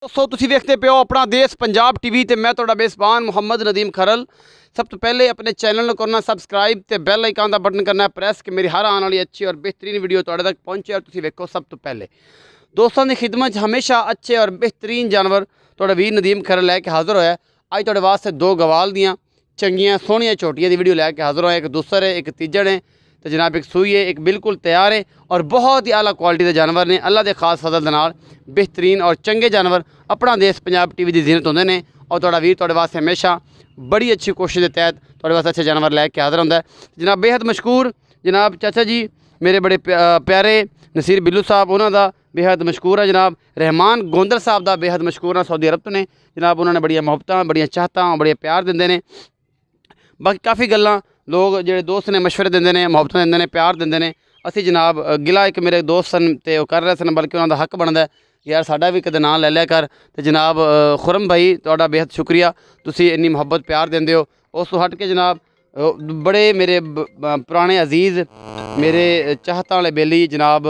दोस्तों तुसीं वेखदे पे हो अपना देश पंजाब टीवी ते मैं तुहाडा मेज़बान मुहम्मद नदीम खरल। सब तो पहले अपने चैनल को करना सबसक्राइब ते बैल आइकन का बटन करना प्रेस कि मेरी हर आने वाली अच्छी और बेहतरीन वीडियो तुहाडे तक पहुँचे और तुसीं वेखो सब तो पहले। दोस्तों की खिदमत हमेशा अच्छे और बेहतरीन जानवर तुहाडा वीर नदीम खरल लैके हाज़र होया। अज तुहाडे वास्ते दो गवाल दियाँ चंगियां सोहनियां छोटियां दी वीडियो लैके हाज़र होया। एक दूसर है, एक तीजड़ है, तो जनाब एक सूई है, एक बिल्कुल तैयार है और बहुत ही आला क्वालिटी के जानवर ने। अल्लाह के खास फजल दे नाल बेहतरीन और चंगे जानवर अपना देश पंजाब टीवी की जीनत होंदे ने और तुहाडा वीर तुहाडे वास्ते हमेशा बड़ी अच्छी कोशिश के तहत तुहाडे वास्ते अच्छे जानवर लैके हाज़र होंदा है। जनाब बेहद मशहूर जनाब चाचा जी मेरे बड़े प्यारे नसीर बिल्लू साहब उन्हों का बेहद मशहूर है। जनाब रहमान गोंदल साहब का बेहद मशहूर है, सऊदी अरब तो ने जनाब। उन्होंने बड़िया मुहब्बत बड़िया चाहत बड़िया प्यार देंदे ने। बाकी काफ़ी गल्लां लोग जो दोस्त ने मशवरे देंदे ने, मुहब्बत देंदे ने, प्यार देंदे ने। असी जनाब गिला एक मेरे दोस्त सन ते वो कर रहे सन, बल्कि उन्होंने हक बनता है यार साडा भी कदे नाम ले लिया कर। तो जनाब खुरम भाई तुहाडा बेहद शुक्रिया, तुसी इन्नी मुहब्बत प्यार देंदे हो। उस तो हट के जनाब बड़े मेरे पुराने अजीज़ मेरे चाहत वाले बेली जनाब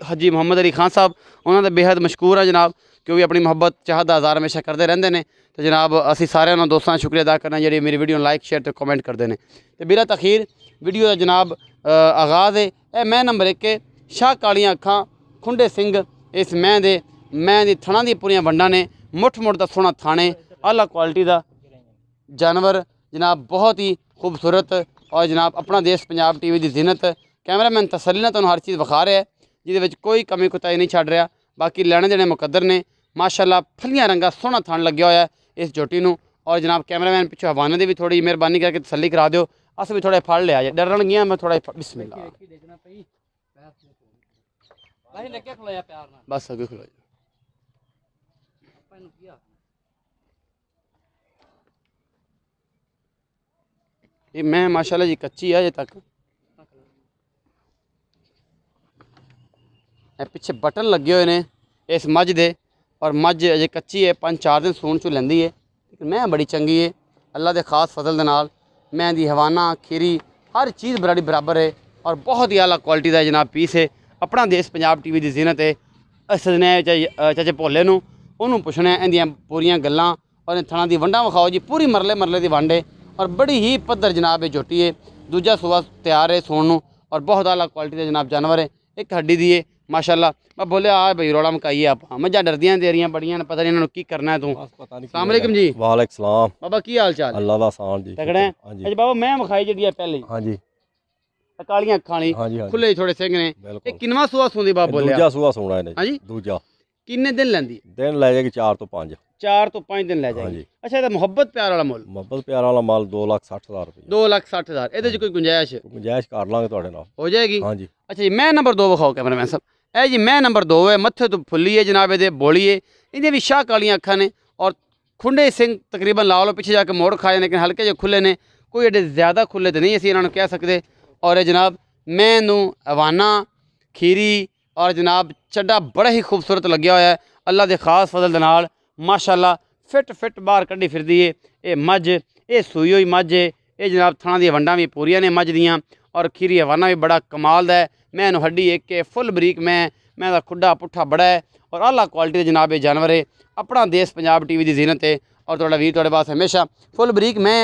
हाजी मुहम्मद अली खान साहब उन्होंने बेहद मशहूर है जनाब, क्योंकि अपनी मुहब्बत चाहत का इज़हार हमेशा करते रहते हैं। तो जनाब असी सारे उन्होंने दोस्तों का शुक्रिया अदा करना जी मेरी वीडियो लाइक शेयर तो कमेंट करते हैं। तो बिला तखीर वीडियो का जनाब आगाज़ है। यह मैं नंबर 1 है शाह कालियाँ अखां खुंडे सिंह। इस मैं दी थणा दी पूरियां वंडा ने, मुठ मुठ दा सोहना थाने, आला क्वालिटी का जानवर जनाब, बहुत ही खूबसूरत और जनाब अपना देश पंजाब टीवी की जीनत। कैमरामैन तसल्ली नाल तुहानूं हर चीज़ विखा रहा है, जिहदे कोई कमी कुताही नहीं छड्ड रहा। बाकी लैने देने मुकद्दर ने माशाअल्लाह। फलियां रंगा सोहना थान लग्या होया इस झोटी नूं। और जनाब कैमरामैन पिछों हवाने की भी थोड़ी मेहरबानी करके तसल्ली करा दिओ, अस भी थोड़े फड़ लिया जे डरन गया मैं थोड़ा बिस्मिल्लाह बस अगे खलो। ये मैं माशाअल्लाह जी कच्ची है अजे तक। पिछे बटन लगे हुए ने इस मझ दे और मझ अजे कच्ची है, 5-4 दिन सून चू लैंदी है, लेकिन मैं बड़ी चंगी है अल्लाह के खास फजल दे नाल। मैं दी हवाना खीरी हर चीज़ बड़ी बराबर है और बहुत ही आला क्वालिटी का जनाब पीस है। अपना देश पंजाब टीवी की जीनत है। सजने चाचे भोले नूं उन्होंने पुछना इंदियां पूरियां गल्लां और थणा दी वंडा विखाओ जी। पूरी मरले मरले की वंड है और बड़ी ही पद्धर जनाब ये झोटी है। दूजा सूआ तैयार है सोन नूं और बहुत आला क्वालिटी का जनाब जानवर है। एक हड्डी दी है माशाअल्लाह। मैं बोले आ भाई रोड़ा मकाइए आप मझां डरदियां तेरियां बड़ियां, पता नहीं इन्होंने की करना है तू। अस्सलाम वालेकुम जी। वालेकुम सलाम बाबा की हाल चाल? अल्लाह दा आसान जी तगड़े हैं? हां जी। अच्छा बाबा मैं विखाई जी है पहले हां जी कालियां अखां वाली हां जी खुले थोड़े सिंह ने। ये किनवा सूआ सूंदी बाबा बोले? दूजा सूआ सोना है हां जी दूजा। किन्ने दिन लैंदी? दिन ले जाएगी 4 तो 5। 4 तो 5 दिन लै हां जाएगी। जी। अच्छा ये मोहब्बत प्यार वाला मुल? मोहब्बत प्यार वाला माल 2,60,000 रुपए। 2,60,000 ਇਹਦੇ 'ਚ ਕੋਈ ਗੁੰਜਾਇਸ਼ गुंजाइश कर लांगे ਤੁਹਾਡੇ ਨਾਲ हो जाएगी? हां जी। अच्छा जी मैं नंबर 2 विखाओ कैमरामैन साहब। ए जी मैं नंबर 2 है, मत्थे तो फुल्ली है जनाब, ये बोली है, इन्हें भी शाह कालियां अखां ने और खुंडे सिंह तकरीबन ला लो पीछे जाके मोड़ खाए, लेकिन हल्के जो खुले ने, कोई एडे ज़्यादा खुले तो नहीं असी इन्होंने कह सकते। और ये जनाब मैनू अवाना खीरी और जनाब चड्डा बड़ा ही खूबसूरत लग्या होया है अल्लाह के खास फजल दे नाल माशाअल्लाह। फिट फिट बाहर कड्ढी फिरदी है ये मझ। ये सूई हुई मझ है। ये जनाब थणा दी वंडां भी पूरियां ने मझ दियां और खीरी हवाना भी बड़ा कमाल दा है। मैं हड्डी एक के फुल बरीक मैं दा खुड्डा पुट्ठा बड़ा है और आला क्वालिटी जनाब ये जानवर है। अपना देश पंजाब टीवी की जीनत है और तुहाडा वीर तुहाडे पास हमेशा फुल बरीक मैं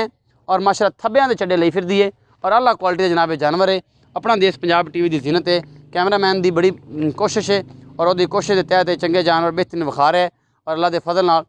और माशाअल्लाह थब्बियां दे चड्डे लई फिरदी है और आला क्वालिटी जनाब ये जानवर है। अपना देश पंजाब टीवी की जीनत है। कैमरामैन की बड़ी कोशिश है और वो कोशिश के तहत चंगे जानवर बेहतरीन विखा रहा है और अल्लाह के फजल नाल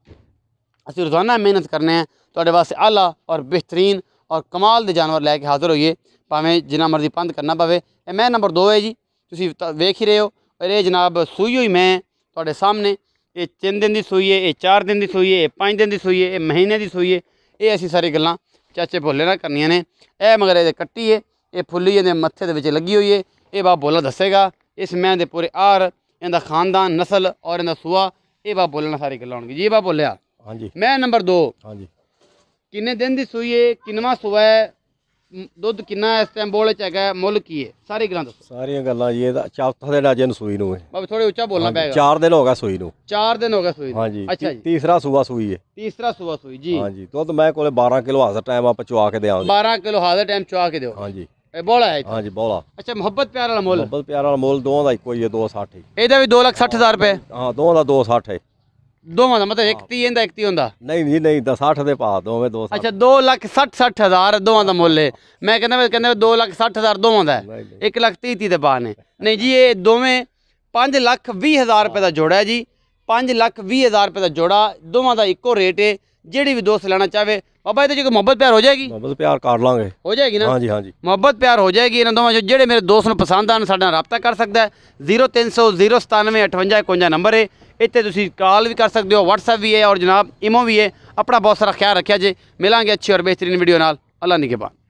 असीं रोज़ाना मेहनत करने हैं तुहाडे वास्ते आला और बेहतरीन और कमाल के जानवर लैके हाज़र होइए, भावें जिन्ना मर्जी पंध करना पवे। मैं नंबर 2 है जी, तुसीं वेख ही रहे हो। और ये जनाब सूई हुई मैं तुहाडे सामने, ये 3 दिन की सूई है, ये 4 दिन की सूई है, ये 5 दिन की सूई है, ये महीने की सूई है। ये असीं सारी गल्लां चाचे भोले नाल करनियां ने। यह मगर ये कट्टी है, ये फुल्ली ये मत्थे दे विच लगी हुई है। ये बाप बोला दसेगा इस मैं दे पूरे आर इनका खानदान नस्ल और इनका सूआ, ये बाप बोलना सारी गल्लां होणगी जी। बाप बोलिया हां जी। मैं नंबर 2 हां जी। किन्ने दिन की सूई है, किनवा सूआ है, दुध किन्ना इस टाइम बोले च है, मुल की है, सारी गल्लां दसो। सारियां गल्लां ये चौथा दिन अजन सूई नूं है। बाबा थोड़े ऊंचा बोलना पेगा। 4 दिन हो गए सूई नूं। 4 दिन हो गए सूई। हां जी। अच्छा जी। तीसरा सूआ सूई है। तीसरा सूआ सूई जी। हां जी। दुध मैं कोले 12 किलो हाज़र टाइम आप चुआ के देंगे। 12 किलो हाज़र टाइम चुआ के दो। हां जी। बोला है? हां जी बोला। अच्छा मोहब्बत प्यार वाला मुल? मोहब्बत प्यार वाला मुल दोवां दा इक्को ही है 260। ਇਹਦਾ ਵੀ 2,60,000 रुपए। हां दोवां दा 260 है। ਦੋਵਾਂ ਦਾ ਮਤਲਬ ਇੱਕ 30 ਇਹਦਾ ਇੱਕ 30 ਹੁੰਦਾ। ਨਹੀਂ ਜੀ ਨਹੀਂ, ਤਾਂ 60 ਦੇ ਪਾ ਦੋਵੇਂ ਦੋ ਅੱਛਾ 2,60,000 ਦੋਵਾਂ ਦਾ ਮੁੱਲ ਹੈ। ਮੈਂ ਕਹਿੰਦਾ 2,60,000 ਦੋਵਾਂ ਦਾ ਹੈ, 1,30,30 ਦੇ ਪਾ ਨੇ। ਨਹੀਂ ਜੀ ਇਹ ਦੋਵੇਂ 5,20,000 ਰੁਪਏ ਦਾ ਜੋੜਾ ਹੈ ਜੀ, 5,20,000 ਰੁਪਏ ਦਾ ਜੋੜਾ, ਦੋਵਾਂ ਦਾ ਇੱਕੋ ਰੇਟ ਹੈ। ਜਿਹੜੀ ਵੀ ਦੋਸਤ ਲੈਣਾ ਚਾਹੇ ਬਾਬਾ ਇਹਦੇ 'ਚ ਕੋਈ ਮੁਹੱਬਤ ਪਿਆਰ ਹੋ ਜਾਏਗੀ? ਮੁਹੱਬਤ ਪਿਆਰ ਕਰ ਲਾਂਗੇ, ਹੋ ਜਾਏਗੀ ਨਾ? ਹਾਂਜੀ ਹਾਂਜੀ, ਮੁਹੱਬਤ ਪਿਆਰ ਹੋ ਜਾਏਗੀ ਇਹਨਾਂ ਦੋਵਾਂ 'ਚੋਂ। ਜਿਹੜੇ ਮੇਰੇ ਦੋਸਤ ਨੂੰ ਪਸੰਦ ਆਣ ਸਾਡੇ ਨਾਲ ਰਾਬਤਾ ਕਰ ਸਕਦਾ ਹੈ। 0300 097 58 51 ਨੰਬਰ ਹੈ। ਇੱਥੇ ਤੁਸੀਂ ਕਾਲ ਵੀ ਕਰ ਸਕਦੇ ਹੋ, WhatsApp ਵੀ ਹੈ और जनाब इमो भी है। अपना बहुत सारा ख्याल रखा जे। मिलांगे अच्छी और बेहतरीन वीडियो नाल। अल्लाह निगहबान।